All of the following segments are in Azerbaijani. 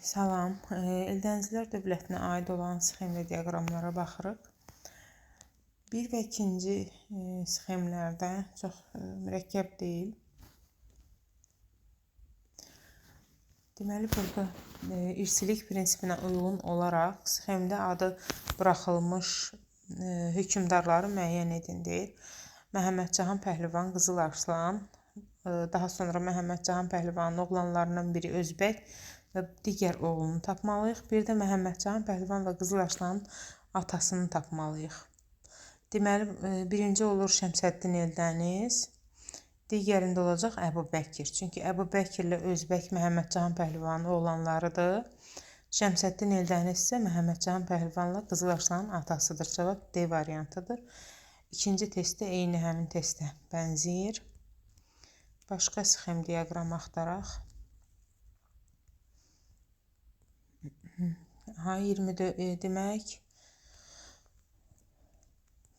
Salam. Eldənizlər dövlətinə aid olan sxemli diaqramlara baxırıq. 1 və 2-ci sxemlərdə çox mürəkkəb deyil. Deməli, burada irsilik prinsipinə uyğun olaraq sxemdə adı buraxılmış hökmdarları müəyyən edin deyir. Məhəmməd Cahan Pəhlivan, Qızıl Arslan, daha sonra Məhəmməd Cahan Pəhlivanın oğlanlarından biri Özbək və digər oğlunu tapmalıyıq. Bir də Məhəmməd Cahan Pəhlivan və Qızıl Arslanın atasını tapmalıyıq. Deməli, birinci olur Şəmsəddin Eldəniz, digərində olacaq Əbu Bəkir. Çünki Əbu Bəkirlə Özbək Məhəmməd Cahan Pəhlivanın oğlanlarıdır. Şəmsəddin Eldəniz isə Məhəmməd Cahan Pəhlivanla Qızıl Arslanın atasıdır. Cavab D variantıdır. İkinci testdə eyni həmin testə bənzəyir. Başqa sxem diaqram axtaraq. 24 demək,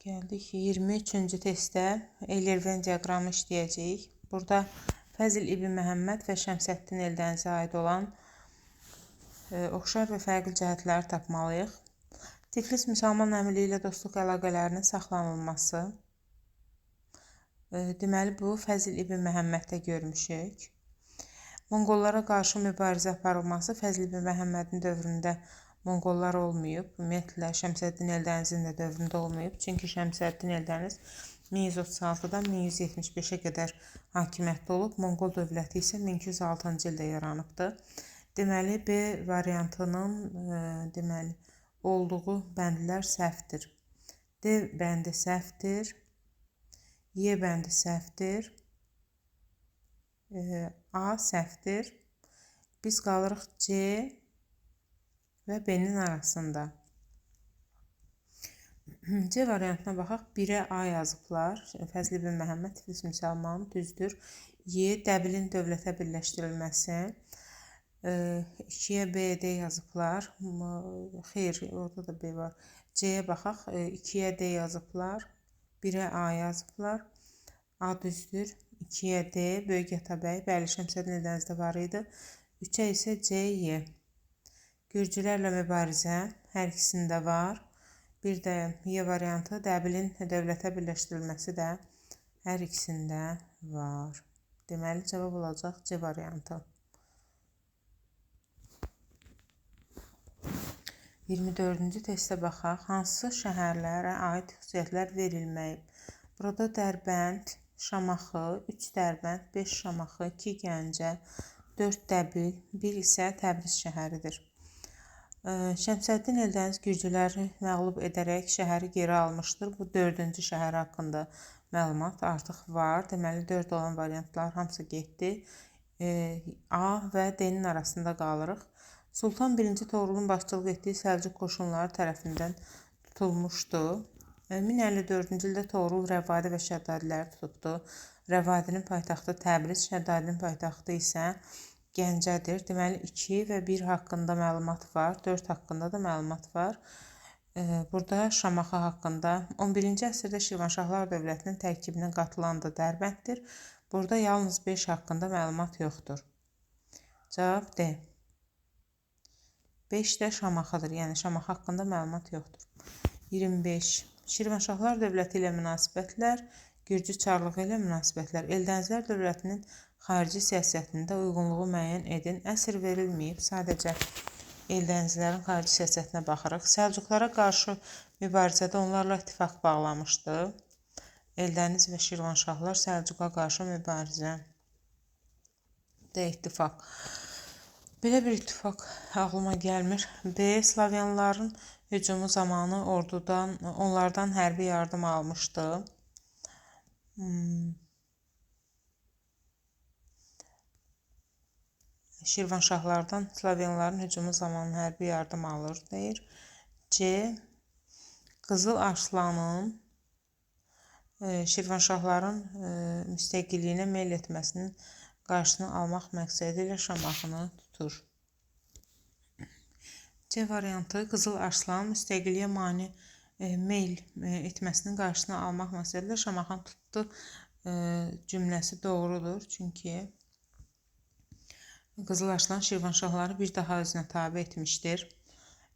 gəldik 23-cü testdə Eylerven diaqramı işləyəcəyik. Burada Fəzl İbn Məhəmməd və Şəmsəddin Eldənizə aid olan oxşar və fərqli cəhətləri tapmalıyıq. Tiflis müsəlman əmirliyi ilə dostluq əlaqələrinin saxlanılması. Deməli, bu Fəzl İbn Məhəmməddə görmüşük. Monqollara qarşı mübarizə aparılması Fəzl İbn Məhəmmədin dövründə Monqollar olmayıb. Ümumiyyətlə, Şəmsəddin Eldənizin də dövründə olmayıb. Çünki Şəmsəddin Eldəniz 1136-dan 1175-ə qədər hakimiyyətdə olub. Monqol dövləti isə 1206-cı ildə yaranıbdır. Deməli, B variantının olduğu bəndlər səhvdir. D bəndi səhvdir. Y bəndi səhvdir. A səhvdir. Biz qalırıq C və B-nin arasında. C variantına baxaq. 1-ə A yazıblar. Fəzl İbn Məhəmməd Tiflis müsəlmanı düzdür. Y Dəbilin dövlətə birləşdirilməsi. 2-yə B, D yazıblar. Xeyr, orada da B var. C-yə baxaq. 2-yə D yazıblar. 1-ə A yazıblar. A düzdür. 2-yə D, Böyük Atabəy. Bəli, Şəmsəddin Eldənizdə var idi. 3-ə isə C, Y. Gürcülərlə mübarizə hər ikisində var. Bir də Y variantı, Dəbilin dövlətə birləşdirilməsi də hər ikisində var. Deməli, cavab olacaq C variantı. 24-cü testə baxaq. Hansı şəhərlərə aid xüsusiyyətlər verilməyib? Burada Dərbənd, Şamaxı, 3 Dərbənd, 5 Şamaxı, 2 Gəncə, 4 Dəbil, 1 isə Təbriz şəhəridir. Şəmsəddin Eldəniz gürcüləri məğlub edərək şəhəri geri almışdır. Bu 4-cü şəhər haqqında məlumat artıq var. Deməli, 4 olan variantlar hamısı getdi. A və D-nin arasında qalırıq. Sultan 1-ci Toğrulun başçılıq etdiyi Səlcuq qoşunları tərəfindən tutulmuşdu. 1054-cü ildə Toğrul Rəvadi və Şəddadiləri tutubdu. Rəvadinin paytaxtı Təbriz, Şəddadinin paytaxtı isə Gəncədir. Deməli, 2 və 1 haqqında məlumat var, 4 haqqında da məlumat var. Burada Şamaxı haqqında 11-ci əsrdə Şirvanşahlar dövlətinin tərkibinə qatılan da Dərbənddir. Burada yalnız 5 haqqında məlumat yoxdur. Cavab D. 5 də Şamaxıdır, yəni Şamaxı haqqında məlumat yoxdur. 25. Şirvanşahlar dövləti ilə münasibətlər, Gürcü çarlığı ilə münasibətlər. Eldənizlər dövlətinin xarici siyasətində uyğunluğu müəyyən edin. Əsr verilməyib, sadəcə Eldənizlərin xarici siyasətinə baxırıq. Səlcuqlara qarşı mübarizədə onlarla ittifaq bağlamışdı. Eldəniz və Şirvanşahlar Səlcuqa qarşı mübarizə də ittifaq. Belə bir ittifaq ağlıma gəlmir. B. Slavyanların hücumu zamanı onlardan hərbi yardım almışdı. Şirvanşahlardan Slavyanların hücumu zamanı hərbi yardım alır, deyir. C. Qızıl Arslanın Şirvanşahların müstəqilliyinə meyl etməsinin qarşısını almaq məqsədi ilə Şamaxını tutur. C variantı, Qızıl Arslan müstəqilliyə mane meyl etməsinin qarşısını almaq məqsədi ilə Şamaxını tutdu cümləsi doğrudur. Çünki Qızılarslan Şirvanşahları bir daha özünə tabe etmişdir.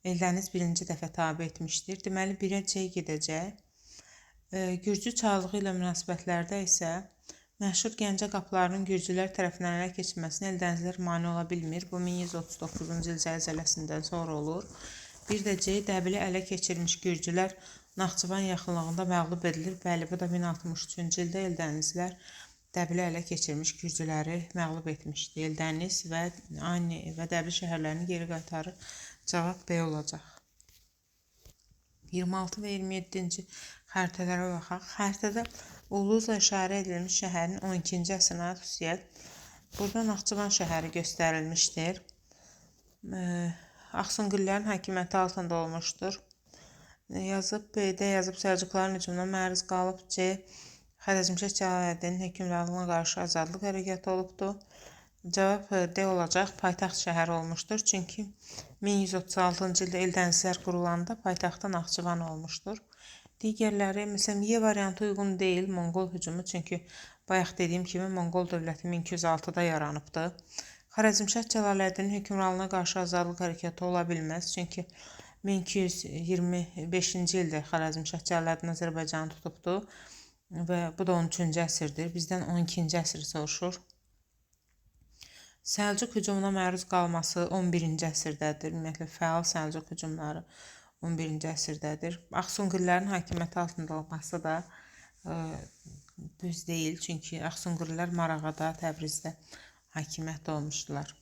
Eldəniz birinci dəfə tabe etmişdir. Deməli, 1-ə C gedəcək. Gürcü çarlığı ilə münasibətlərdə isə məşhur Gəncə qapılarının gürcülər tərəfindən ələ keçirilməsinə Eldənizlər mane ola bilmir. Bu 1139-cu il zəlzələsindən sonra olur. Bir də C, Dəbili ələ keçirmiş gürcülər Naxçıvan yaxınlığında məğlub edilir. Bəli, bu da 1063-cü ildə Eldənizlər Dəbili ələ keçirmiş gürcüləri məğlub etmişdi. Eldəniz və Ani və Dəbili şəhərlərini geri qaytarır. Cavab B olacaq. 26 və 27-ci xəritələrə baxaq. Xəritədə ulduzla işarə edilmiş şəhərin 12-ci əsrinə xüsusiyyət. Burada Naxçıvan şəhəri göstərilmişdir. Axsungillərin hakimiyyəti altında olmuşdur. Yazıb B-də yazıb Səlcuqların hücumuna məruz qalıb. C, Xərəzmşah Cəlaləddinin hökmranlığına qarşı azadlıq hərəkatı olubdur. Cavab D olacaq, paytaxt şəhər olmuşdur. Çünki 1136-cı ildə Eldənizlər qurulanda paytaxtda Naxçıvan olmuşdur. Digərləri, məsələn, Y variantı uyğun deyil, Monqol hücumu. Çünki bayaq dediyim kimi Monqol dövləti 1206-da yaranıbdır. Xərəzmşah Cəlaləddinin hökmranlığına qarşı azadlıq hərəkatı ola bilməz. Çünki 1225-ci ildə Xərəzmşah Cəlaləddin Azərbaycanı tutubdur və bu da 13-cü əsrdir. Bizdən 12-ci əsri soruşur. Səlcuq hücumuna məruz qalması 11-ci əsrdədir. Ümumiyyətlə, fəal Səlcuq hücumları 11-ci əsrdədir. Axsungillərin hakimiyyəti altında olması da düz deyil. Çünki Axsungillər Marağada, Təbrizdə hakimiyyət olmuşdular.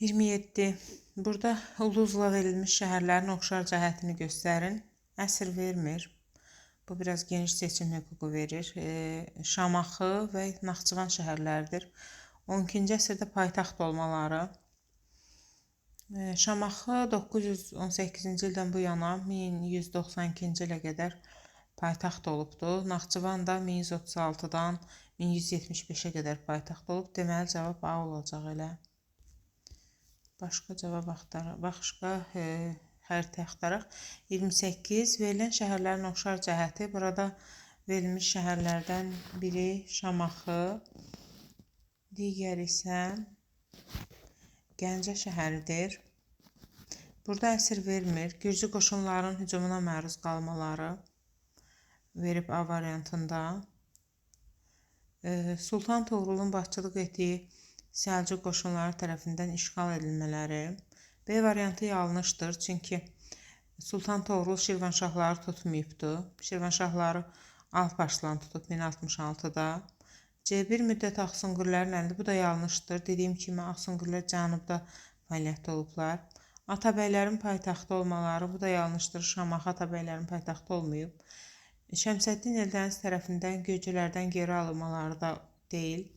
27. Burada ulduzla verilmiş şəhərlərin oxşar cəhətini göstərin. Əsr vermir. Bu biraz geniş seçim hüququ verir. Şamaxı və Naxçıvan şəhərləridir. 12-ci əsrdə paytaxt olmaları. Şamaxı 918-ci ildən bu yana 1192-ci ilə qədər paytaxt olubdur. Naxçıvan da 1136-dan 1175-ə qədər paytaxt olub. Deməli, cavab A olacaq elə. Başqa cavab axtaraq. Başqa xəritə axtaraq. 28. Verilən şəhərlərin oxşar cəhəti. Burada verilmiş şəhərlərdən biri Şamaxı, digəri isə Gəncə şəhəridir. Burada əsr vermir. Gürcü qoşunların hücumuna məruz qalmaları verib A variantında. Sultan Toğrulun başçılıq etdiyi Səlcuq qoşunları tərəfindən işğal edilmələri. B variantı yanlışdır. Çünki Sultan Toğrul Şirvanşahları tutmayıbdır. Şirvanşahları Alparslan tutub 1066-da. C, bir müddət Axsungillərin əlində. Bu da yanlışdır. Dediyim kimi Axsungillər cənubda fəaliyyətdə olublar. Atabəylərin paytaxtı olmaları. Bu da yanlışdır. Şamaxı Atabəylərin paytaxtı olmayıb. Şəmsəddin Eldəniz tərəfindən Gürcülərdən geri alınmaları da deyil.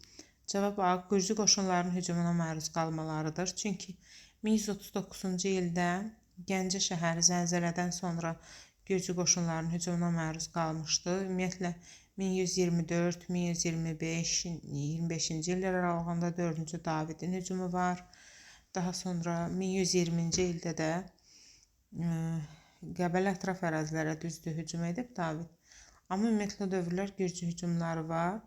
Cavab A, Gürcü qoşunlarının hücumuna məruz qalmalarıdır. Çünki 1139-cu ildə Gəncə şəhəri zəlzələdən sonra Gürcü qoşunlarının hücumuna məruz qalmışdı. Ümumiyyətlə 1124, 1125, 25-ci illər aralığında 4-cü Davidin hücumu var. Daha sonra 1120-ci ildə də Qəbələ ətraf ərazilərə düzdür hücum edib David. Amma ümumiyyətlə dövrlər Gürcü hücumları var.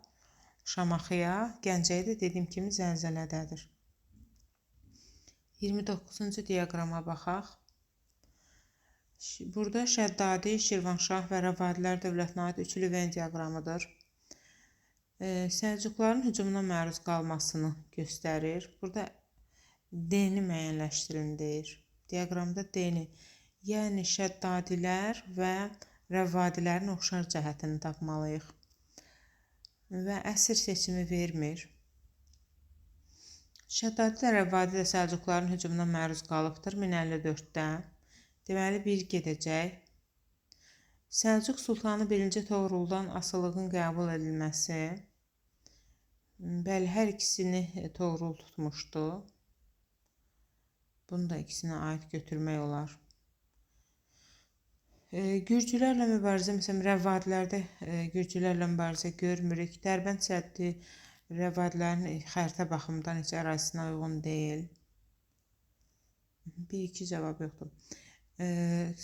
Şamaxıya, Gəncəyə də dediyim kimi zəlzələdədir. 29-cu diaqrama baxaq. Burada Şəddadi, Şirvanşah və Rəvadilər dövlətinə aid üçlü Venn diaqramıdır. Səlcuqların hücumuna məruz qalmasını göstərir. Burada D-ni müəyyənləşdirin deyir. Diaqramda D-ni, yəni Şəddadilər və Rəvadilərin oxşar cəhətini tapmalıyıq. Və əsr seçimi vermir. Şəddadi də Rəvadi də Səlcuqların hücumuna məruz qalıbdır 1054-də. Deməli, 1 gedəcək. Səlcuq Sultanı 1-ci Toğruldan asılılığın qəbul edilməsi. Bəli, hər ikisini Toğrul tutmuşdu. Bunu da ikisinə aid götürmək olar. Gürcülərlə mübarizə, məsələn, Rəvadilərdə Gürcülərlə mübarizə görmürük. Dərbənd səddi Rəvadilərin xəritə baxımından heç ərazisinə uyğun deyil. 1-2 cavab yoxdur.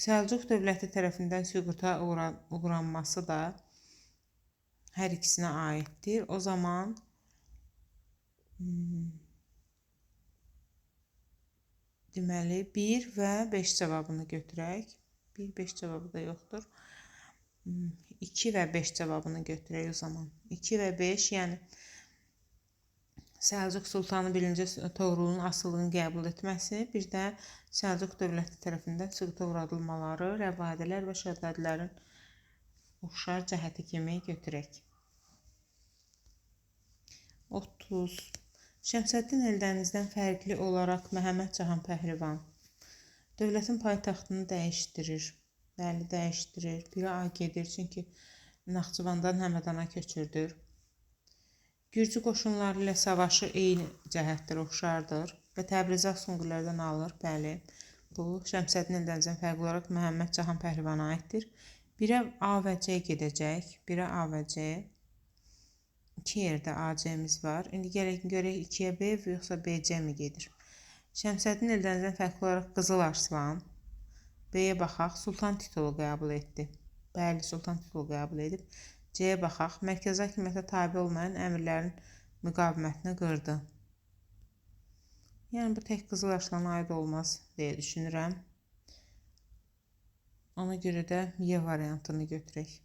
Səlcuq dövləti tərəfindən süquta uğranması da hər ikisinə aiddir. O zaman Deməli 1 və 5 cavabını götürək. 1, 5 cavabı da yoxdur. 2 və 5 cavabını götürək o zaman. 2 və 5, yəni Səlcuq Sultanı 1-ci Toğrulun asılılığını qəbul etməsi, bir də Səlcuq dövləti tərəfindən süquta uğradılmaları, rəvadilər və şəddadilərin oxşar cəhəti kimi götürək. 30. Şəmsəddin Eldənizdən fərqli olaraq Məhəmməd Cahan Pəhlivan dövlətin paytaxtını dəyişdirir. Bəli, dəyişdirir. Biri A gedir, çünki Naxçıvandan Həmədana köçürdür. Gürcü qoşunları ilə savaşı eyni cəhətdir, oxşardır və Təbrizi Asunqurlərdən alır. Bəli, bu Şəmsəddin Eldənizdən fərqli olaraq Məhəmməd Cahan Pəhlivana aiddir. Birə A və C gedəcək. Birə A və C. 2 yerdə AC-miz var. İndi gələk görək 2-yə B yoxsa BC mi gedir? Şəmsəddin Eldənizdən fərqli olaraq Qızıl Arslan. B-yə baxaq, Sultan titulu qəbul etdi. Bəli, Sultan titulu qəbul edib. C-yə baxaq, mərkəzi hakimiyyətə tabe olmayan əmirlərin müqavimətini qırdı. Yəni, bu tək Qızıl Arslana aid olmaz deyə düşünürəm. Ona görə də Y variantını götürək.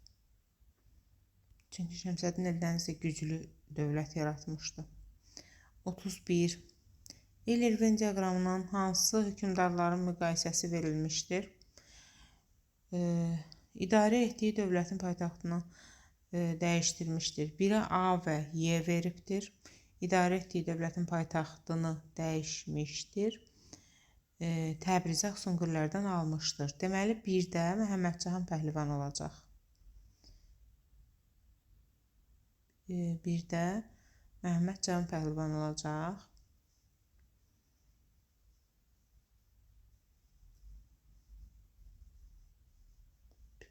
Çünki Şəmsəddin Eldəniz də güclü dövlət yaratmışdı. 31. El-Irven diaqramından hansı hökmdarların müqayisəsi verilmişdir? İdarə etdiyi dövlətin paytaxtını dəyişdirmişdir. Birə A və Y veribdir. İdarə etdiyi dövlətin paytaxtını dəyişmişdir. Təbrizi Asunqurlərdən almışdır. Deməli, bir də Məhəmməd Cahan Pəhlivan olacaq. Bir də Məhəmməd Cahan Pəhlivan olacaq.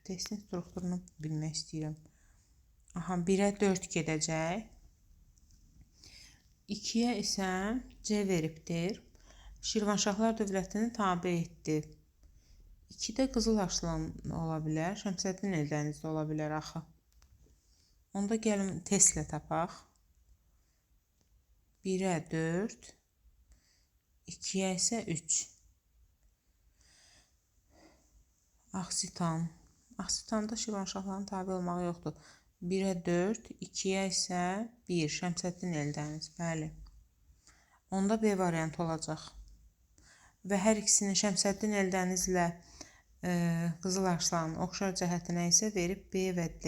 Testin strukturunu bilmək istəyirəm. Aha, 1-ə 4 gedəcək. 2-yə isə C veribdir. Şirvanşahlar dövlətini tabe etdi. 2-də Qızıl Arslan ola bilər. Şəmsəddin Eldəniz də ola bilər axı. Onda gəlin testlə tapaq. 1-ə 4, 2-yə isə 3. Aksitan. Aksitanda Şirvanşahların tabi olmağı yoxdur. 1-ə 4, 2-yə isə 1. Şəmsəddin Eldəniz. Bəli. Onda B variantı olacaq. Və hər ikisini Şəmsəddin Eldəniz ilə Qızıl Arslanın oxşar cəhətinə isə verib B və D.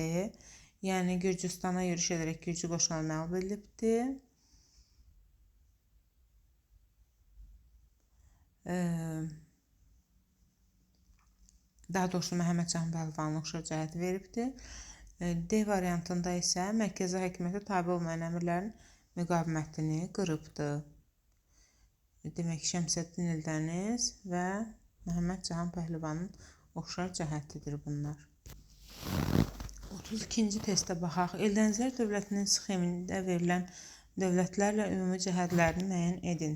Yəni, Gürcüstana yürüş edərək Gürcü qoşunları məğlub edilibdir. Daha doğrusu Məhəmməd Cahan Pəhlivanın oxşar cəhəti veribdir. D variantında isə mərkəzi hakimiyyətə tabe olmayan əmirlərin müqavimətini qırıbdır. Demək, Şəmsəddin Eldəniz və Məhəmməd Cahan Pəhlivanın oxşar cəhətidir bunlar. 32-ci testə baxaq. Eldənizlər dövlətinin sxemində verilən dövlətlərlə ümumi cəhətlərini müəyyən edin.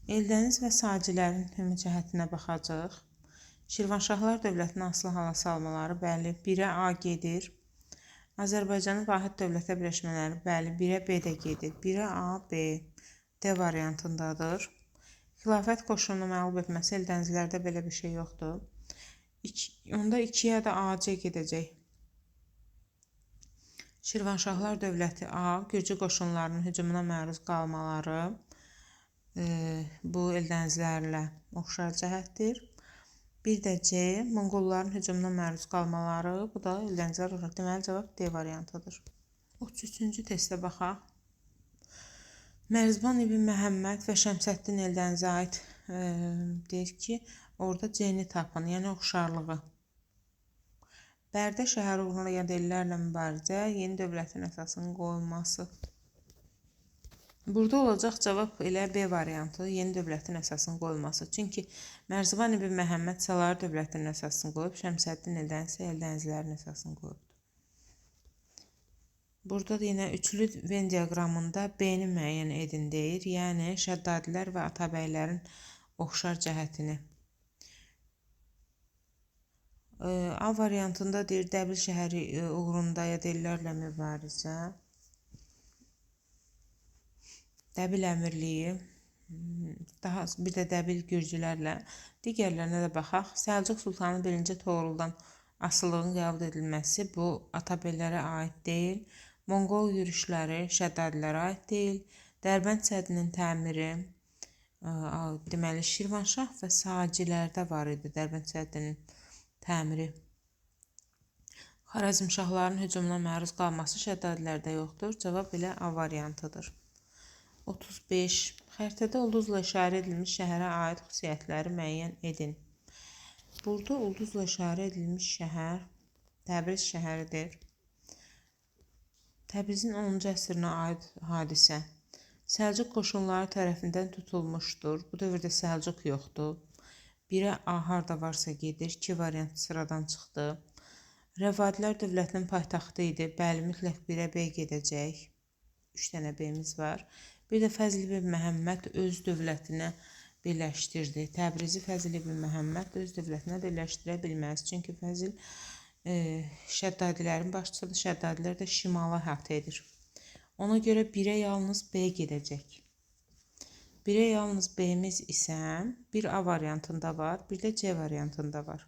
Eldəniz və Sacilərin ümumi cəhətinə baxacaq. Şirvanşahlar dövlətinin asılı hala salmaları, bəli, 1-ə A gedir. Azərbaycanın vahid dövlətə birləşmələri, bəli, 1-ə B də gedir. 1-ə A, B, D variantındadır. Xilafət qoşununu məğlub etməsi Eldənizlərdə belə bir şey yoxdur. Onda 2-yə də AC gedəcək. Şirvanşahlar dövləti A, Gürcü qoşunlarının hücumuna məruz qalmaları, bu Eldənizlərlə oxşar cəhətdir. Bir də C, Monqolların hücumuna məruz qalmaları, bu da Eldənizlər oxşar. Deməli, cavab D variantıdır. 33-cü testə baxaq. Mərzban ibn Məhəmməd və Şəmsəddin Eldənizə aid deyir ki, orada C-ni tapın, yəni oxşarlığı. Bərdə şəhəri uğruna yadellilərlə mübarizə, yeni dövlətin əsasının qoyulması. Burada olacaq cavab elə B variantı, yeni dövlətin əsasının qoyulması. Çünki Mərzban ibn Məhəmməd Salar dövlətinin əsasını qoyub, Şəmsəddin Eldəniz isə Eldənizlərin əsasını qoyubdur. Burada da yenə üçlü Venn diaqramında B-ni müəyyən edin deyir, yəni Şəddadilər və Atabəylərin oxşar cəhətini. A variantında deyir, Dəbil şəhəri uğrunda yadellilərlə mübarizə. Dəbil əmirliyi daha bir də Dəbil gürcülərlə digərlərinə də baxaq. Səlcuq Sultanı 1-ci Toğruldan asılılığın qəbul edilməsi bu Atabellərə aid deyil. Monqol yürüşləri Şəddadilərə aid deyil. Dərbənd səddinin təmiri deməli Şirvanşah və Sacilərdə var idi Dərbənd səddinin təmiri. Xarəzmşahların hücumuna məruz qalması Şəddadilərdə yoxdur. Cavab elə A variantıdır. 35. Xəritədə ulduzla işarə edilmiş şəhərə aid xüsusiyyətləri müəyyən edin. Burada ulduzla işarə edilmiş şəhər Təbriz şəhəridir. Təbrizin 10-cu əsrinə aid hadisə. Səlcuq qoşunları tərəfindən tutulmuşdur. Bu dövrdə Səlcuq yoxdur. 1-ə A harda varsa gedir. 2 variant sıradan çıxdı. Rəvadilər dövlətinin paytaxtı idi. Bəli, mütləq 1-ə B gedəcək. 3 dənə B-miz var. Bir də Fəzl ibn Məhəmməd öz dövlətinə birləşdirdi. Təbrizi Fəzl ibn Məhəmməd öz dövlətinə birləşdirə bilməz. Çünki Fəzl Şəddadilərin başçısıdır. Şəddadilər də şimala əhatə edir. Ona görə 1-ə yalnız B gedəcək. 1-ə yalnız B-miz isə bir A variantında var, bir də C variantında var.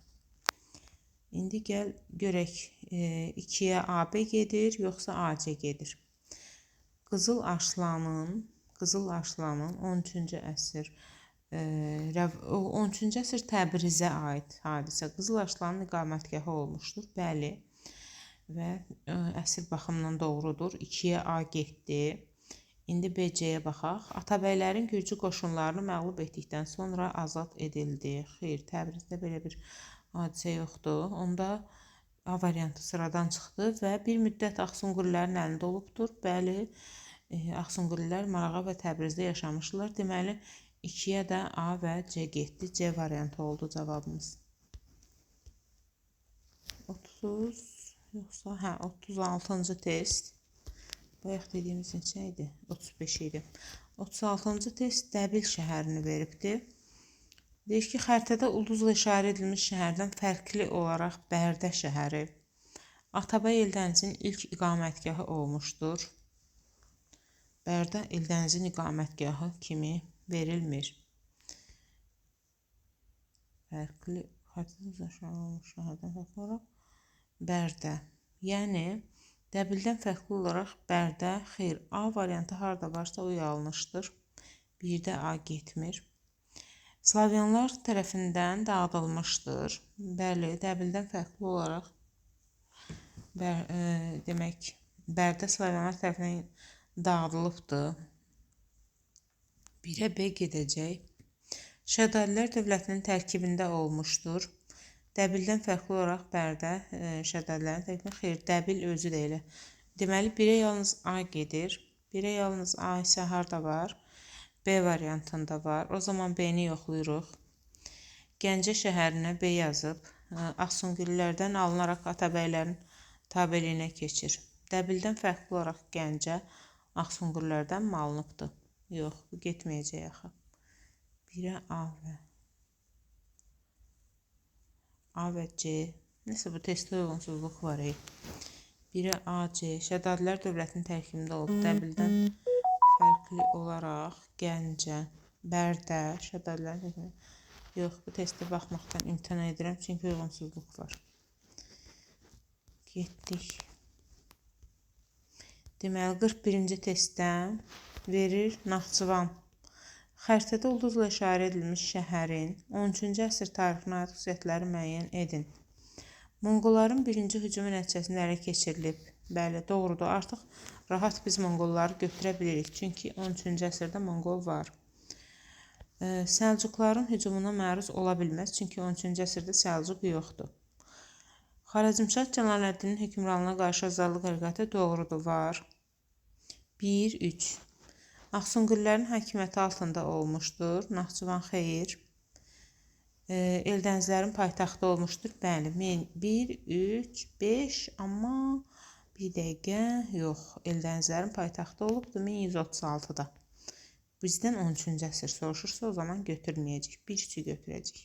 İndi gəl görək 2-yə AB gedir, yoxsa AC gedir. Qızıl Arslanın 13-cü əsr 13-cü əsr Təbrizə aid hadisə. Qızıl Arslanın iqamətgahı olmuşdur. Bəli. Və əsr baxımından doğrudur. 2-yə A getdi. İndi BC-yə baxaq. Atabəylərin gürcü qoşunlarını məğlub etdikdən sonra azad edildi. Xeyr, Təbrizdə belə bir hadisə yoxdur. Onda A variantı sıradan çıxdı və bir müddət Axsunqurilərin əlində olubdur. Bəli, Axsunqurilər Marağa və Təbrizdə yaşamışlar. Deməli, 2-yə də A və C getdi. C variantı oldu cavabımız. 36-cı test. Bayaq dediyimiz neçə idi? 35 idi. 36-cı test Dəbil şəhərini veribdir. Deyir ki, xəritədə ulduzla işarə edilmiş şəhərdən fərqli olaraq Bərdə şəhəri Atabəy Eldənizin ilk iqamətgahı olmuşdur. Bərdə Eldənizin iqamətgahı kimi verilmir. Fərqli xəritədə işarə olunmuş şəhərdən fərqli olaraq Bərdə. Yəni, Dəbildən fərqli olaraq Bərdə, xeyr, A variantı harada varsa o yanlışdır. 1-də A getmir. Slavyanlar tərəfindən dağıdılmışdır. Bəli, Dəbildən fərqli olaraq demək, Bərdə Slavyanlar tərəfindən dağıdılıbdır. 1-ə B gedəcək. Şəddadilər dövlətinin tərkibində olmuşdur. Dəbildən fərqli olaraq Bərdə Şəddadilərin tərkibində, xeyr, Dəbil özü də elə. Deməli, 1-ə yalnız A gedir. 1-ə yalnız A isə harada var? B variantında var. O zaman B-ni yoxlayırıq. Gəncə şəhərinə B yazıb. Axsunqurilərdən alınaraq Atabəylərin tabeliyinə keçir. Dəbildən fərqli olaraq Gəncə Axsunqurilərdən mı alınıbdır? Yox, bu getməyəcək axı. 1-ə A və C. Nəsə bu testdə uyğunsuzluq var. 1-ə A, C. Şəddadilər dövlətinin tərkibində olub. Dəbildən fərqli olaraq Gəncə, Bərdə, Şəddadilərin tərkibində. Yox, bu testdə baxmaqdan imtina edirəm, çünki uyğunsuzluq var. Getdik. Deməli, 41-ci testdən verir Naxçıvan. Xəritədə ulduzla işarə edilmiş şəhərin 13-cü əsr tarixinə aid xüsusiyyətləri müəyyən edin. Monqolların birinci hücumu nəticəsində ələ keçirilib. Bəli, doğrudur. Artıq rahat biz Monqolları götürə bilirik. Çünki 13-cü əsrdə Monqol var. Səlcuqların hücumuna məruz ola bilməz. Çünki 13-cü əsrdə Səlcuq yoxdur. Xarəzmşah Cəlaləddinin hökmranlığına qarşı azadlıq hərəkatı doğrudur, var. 1-3. Axsunqurilərin hakimiyyəti altında olmuşdur. Naxçıvan xeyir. Eldənizlərin paytaxtı olmuşdur. Bəli, 1, 3, 5, amma bir dəqiqə, yox. Eldənizlərin paytaxtı olubdur 1136-da. Bizdən 13-cü əsr soruşursa, o zaman götürməyəcək. 1-3-ü götürəcək.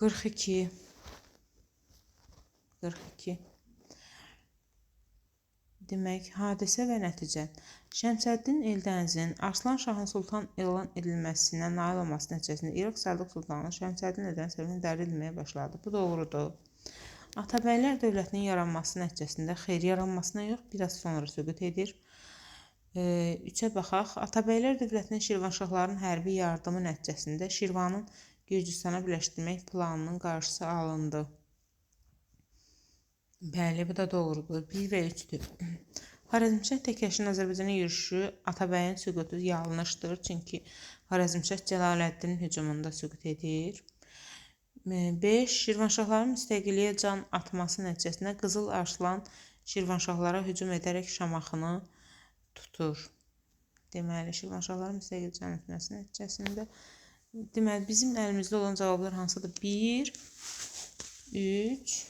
42. Demək, hadisə və nəticə. Şəmsəddin Eldənizin Arslan Şahın sultan elan edilməsinə nail olması nəticəsində İraq Səlcuq sultanı Şəmsəddin Eldəniz tərəfindən idarə edilməyə başladı. Bu doğrudur. Atabəylər dövlətinin yaranması nəticəsində, xeyr, yaranmasına yox, biraz sonra süqut edir. 3-ə baxaq. Atabəylər dövlətinin Şirvanşahların hərbi yardımı nəticəsində Şirvanın Gürcüstana birləşdirmək planının qarşısı alındı. Bəli, bu da doğrudur. 1 və 3-dür. Xarəzmşah Təkəşin Azərbaycana yürüşü Atabəyin süqutu yanlışdır. Çünki Xarəzmşah Cəlaləddinin hücumunda süqut edir. 5. Şirvanşahların müstəqilliyə can atması nəticəsində Qızıl Arslan Şirvanşahlara hücum edərək Şamaxını tutur. Deməli, Şirvanşahların müstəqilliyə can atması nəticəsində deməli, bizim əlimizdə olan cavablar hansıdır? 1, 3,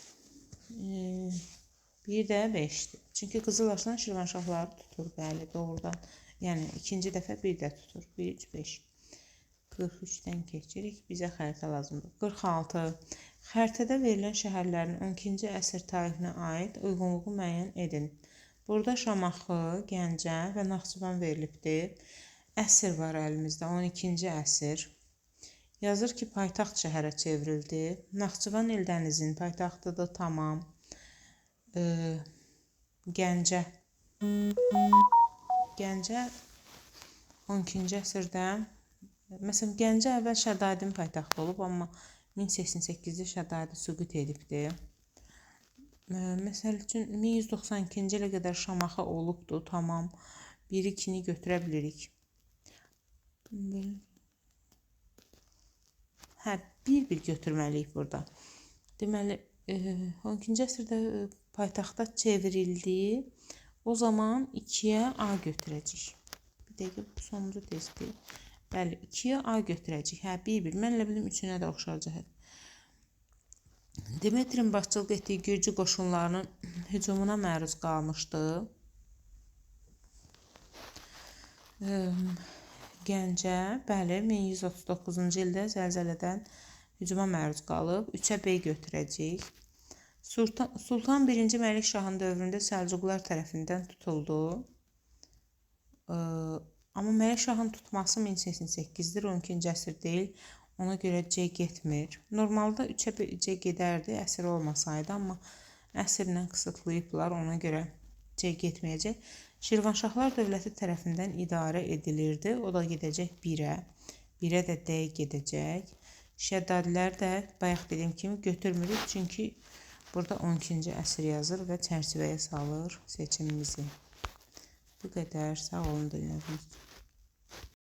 1 də 5'dir. Çünki Qızıl Arslan Şirvanşahları tutur. Bəli, doğrudan. Yəni, ikinci dəfə 1 də tutur. 1, 3, 5. 43-dən keçirik. Bizə xəritə lazımdır. 46. Xəritədə verilən şəhərlərin 12-ci əsr tarihinə aid uyğunluğu müəyyən edin. Burada Şamaxı, Gəncə və Naxçıvan verilibdir. Əsr var əlimizdə. 12-ci əsr. Yazır ki, paytaxt şəhərə çevrildi. Naxçıvan Eldənizin paytaxtıdır, tamam. Gəncə 12-ci əsrdə, məsələn, Gəncə əvvəl Şədadin paytaxtı olub, amma 1088-də Şədadi süqut edibdir. Məsəl üçün, 1192-ci ilə qədər Şamaxı olubdur, tamam. 1-2-ni götürə bilirik. Hə, bir götürməliyik burada. Deməli, 12-ci əsrdə paytaxta çevrildi. O zaman 2-yə A götürəcəyik. Bir dəqiqə, bu sonuncu testdir. Bəli, 2-yə A götürəcəyik. Hə, 1-1. Mən elə bildim 3-ünə də oxşaracaq. Demetrin başçılıq etdiyi Gürcü qoşunlarının hücumuna məruz qalmışdı. Gəncə, bəli, 1139-cu ildə zəlzələdən hücuma məruz qalıb. 3-ə B götürəcəyik. Sultan 1-ci Məlik Şahın dövründə Səlcuqlar tərəfindən tutuldu. Amma Məlik Şahın tutması 1088-dir, 12-ci əsr deyil. Ona görə C getmir. Normalda 3-ə C gedərdi, əsr olmasaydı, amma əsrlə qısıtlayıblar, ona görə C getməyəcək. Şirvanşahlar dövləti tərəfindən idarə edilirdi. O da gedəcək 1-ə. 1-ə də D gedəcək. Şəddadilər də bayaq dediyim kimi götürmürük. Çünki burada 12-ci əsr yazır və çərçivəyə salır seçimimizi. Bu qədər. Sağ olun, dinlədiyiniz üçün.